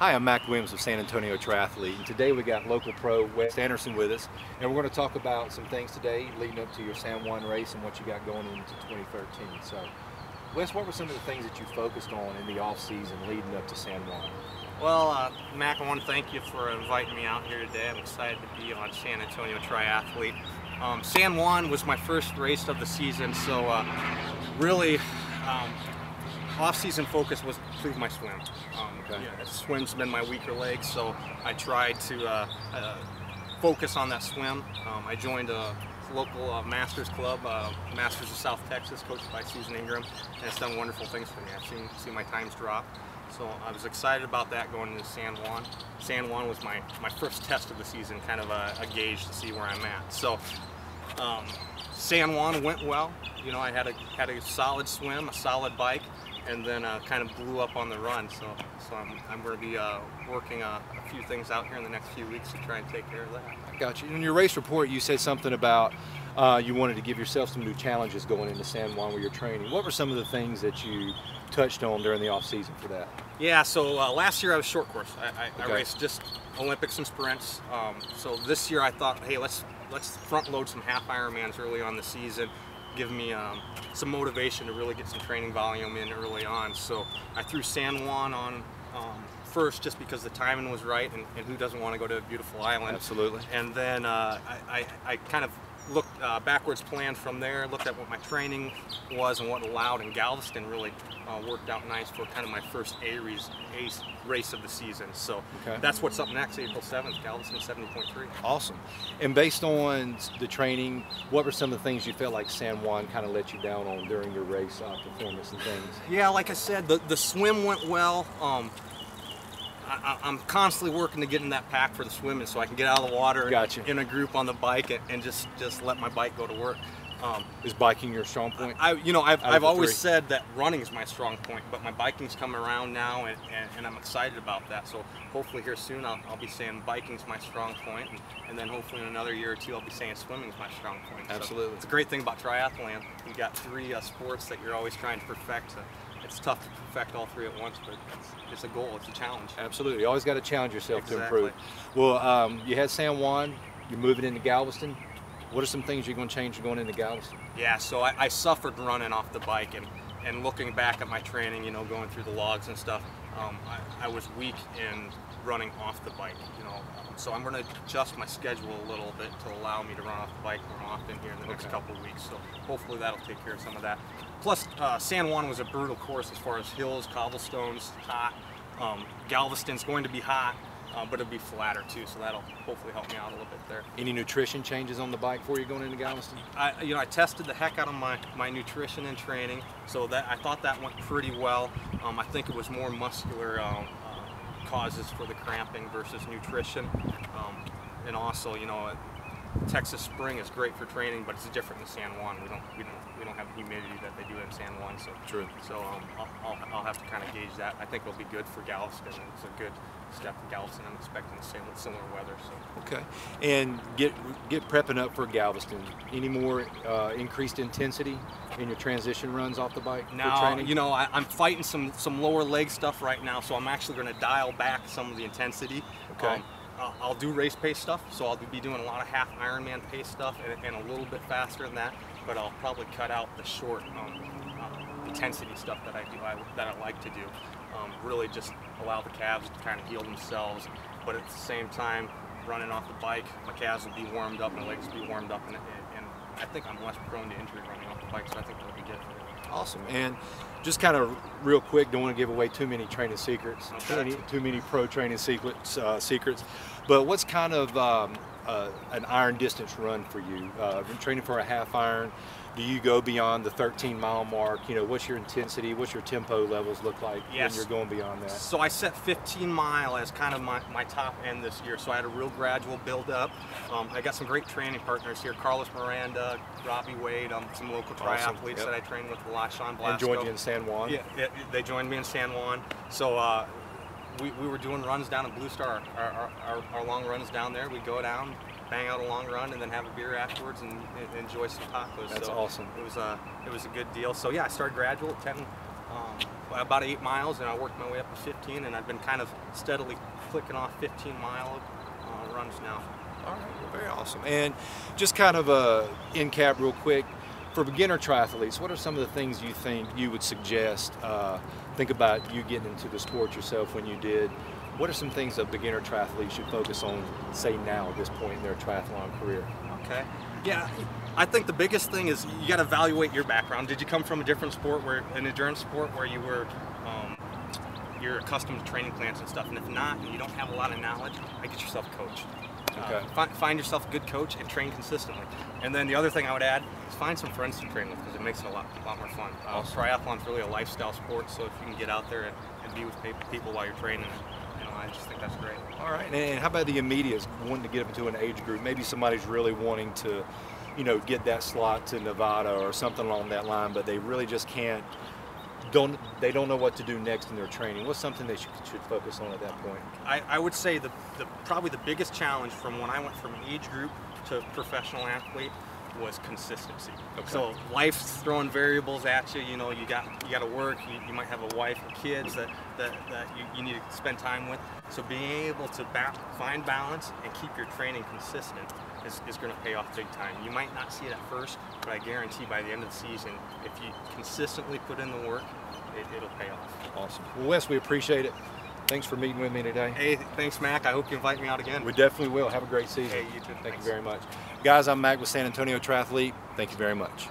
Hi, I'm Mac Williams of San Antonio Triathlete, and today we got local pro Wes Anderson with us, and we're going to talk about some things today leading up to your San Juan race and what you got going into 2013. So, Wes, what were some of the things that you focused on in the off-season leading up to San Juan? Well, Mac, I want to thank you for inviting me out here today. I'm excited to be on San Antonio Triathlete. San Juan was my first race of the season, so really off-season focus was to improve my swim. Yeah, swim's been my weaker leg, so I tried to focus on that swim. I joined a local Masters club, Masters of South Texas, coached by Susan Ingram, and it's done wonderful things for me. I've seen my times drop. So I was excited about that going into San Juan. San Juan was my first test of the season, kind of a gauge to see where I'm at. So San Juan went well. You know, I had a solid swim, a solid bike, and then kind of blew up on the run. So I'm going to be working a few things out here in the next few weeks to try and take care of that. I got you. In your race report, you said something about you wanted to give yourself some new challenges going into San Juan with your training. What were some of the things that you touched on during the off season for that? Yeah, so last year I was short course. I raced just Olympics and sprints. So this year I thought, hey, let's front load some half Ironmans early on the season, give me some motivation to really get some training volume in early on. So I threw San Juan on first just because the timing was right, and who doesn't want to go to a beautiful island? Absolutely. And then I kind of looked backwards, planned from there, looked at what my training was and what allowed, and Galveston really worked out nice for kind of my first A race of the season. So that's what's up next, April 7th, Galveston 70.3. Awesome. And based on the training, what were some of the things you felt like San Juan kind of let you down on during your race performance and things? Yeah, like I said, the swim went well. I'm constantly working to get in that pack for the swimming so I can get out of the water in a group on the bike and just let my bike go to work. Is biking your strong point? I've always said that running is my strong point, but my biking's coming around now, and I'm excited about that. So hopefully here soon I'll be saying biking's my strong point, and then hopefully in another year or two I'll be saying swimming's my strong point. Absolutely. So it's a great thing about triathlon. You got three sports that you're always trying to perfect. It's tough to perfect all three at once, but it's a goal, it's a challenge. Absolutely, you always got to challenge yourself to Exactly. improve. Well, you had San Juan, you're moving into Galveston. What are some things you're going to change going into Galveston? Yeah, so I suffered running off the bike, and looking back at my training, you know, going through the logs and stuff, I was weak in running off the bike, you know. So I'm going to adjust my schedule a little bit to allow me to run off the bike more often here in the next couple of weeks. So hopefully that'll take care of some of that. Plus, San Juan was a brutal course as far as hills, cobblestones, hot. Galveston's going to be hot, but it'll be flatter too, so that'll hopefully help me out a little bit there. Any nutrition changes on the bike for you going into Galveston? I tested the heck out of my nutrition and training, so I thought that went pretty well. I think it was more muscular causes for the cramping versus nutrition, and also, you know, Texas spring is great for training, but it's different in San Juan. We don't have the humidity that they do in San Juan. So true. So I'll have to kind of gauge that. I think it'll be good for Galveston. It's a good step in Galveston. I'm expecting similar weather. So okay. And get prepping up for Galveston. Any more increased intensity in your transition runs off the bike for training? You know, I'm fighting some lower leg stuff right now, so I'm actually going to dial back some of the intensity. Okay. I'll do race pace stuff, so I'll be doing a lot of half Ironman pace stuff and a little bit faster than that, but I'll probably cut out the short intensity stuff that I like to do. Really just allow the calves to kind of heal themselves, but at the same time, running off the bike, my calves will be warmed up, my legs will be warmed up, and I think I'm less prone to injury running off the bike, so I think that'll be good. Awesome. And just kind of real quick, don't want to give away too many training secrets, too many pro training secrets, but what's kind of an iron distance run for you? Been training for a half iron. Do you go beyond the 13-mile mark? You know, what's your intensity, what's your tempo levels look like when you're going beyond that? So I set 15 mile as kind of my top end this year, so I had a real gradual build up. I got some great training partners here, Carlos Miranda, Robbie Wade, some local triathletes that I train with a lot, Sean Blasco. And joined you in San Juan? Yeah, they joined me in San Juan. So we were doing runs down in Blue Star, our long runs down there. We'd go down, bang out a long run, and then have a beer afterwards and enjoy some tacos. That's so awesome. It was a good deal. So yeah, I started gradual at 10 about 8 miles, and I worked my way up to 15, and I've been kind of steadily clicking off 15-mile runs now. All right, well, very awesome. And just kind of in cap real quick, for beginner triathletes, what are some of the things you think you would suggest? Think about you getting into the sport yourself when you did. What are some things a beginner triathlete should focus on, say now at this point in their triathlon career? Okay. Yeah, I think the biggest thing is you got to evaluate your background. Did you come from a different sport, an endurance sport, where you were you're accustomed to training plans and stuff? And if not, and you don't have a lot of knowledge, get yourself a coach. Okay. Find yourself a good coach and train consistently. And then the other thing I would add is find some friends to train with, because it makes it a lot more fun. Awesome. Triathlon's really a lifestyle sport, so if you can get out there and be with people while you're training, I just think that's great. All right, and how about the immediates, wanting to get up into an age group? Maybe somebody's really wanting to, get that slot to Nevada or something along that line, but they really just can't. They don't know what to do next in their training. What's something they should focus on at that point? I would say probably the biggest challenge from when I went from age group to professional athlete was consistency. Okay. So life's throwing variables at you. You got to work. You might have a wife and kids that you need to spend time with. So being able to find balance and keep your training consistent is going to pay off big time. You might not see it at first, but I guarantee by the end of the season, if you consistently put in the work, it'll pay off. Awesome. Well, Wes, we appreciate it. Thanks for meeting with me today. Hey, thanks, Mac. I hope you invite me out again. We definitely will. Have a great season. Hey, you too. Thank you very much. Guys, I'm Mac with San Antonio Triathlete. Thank you very much.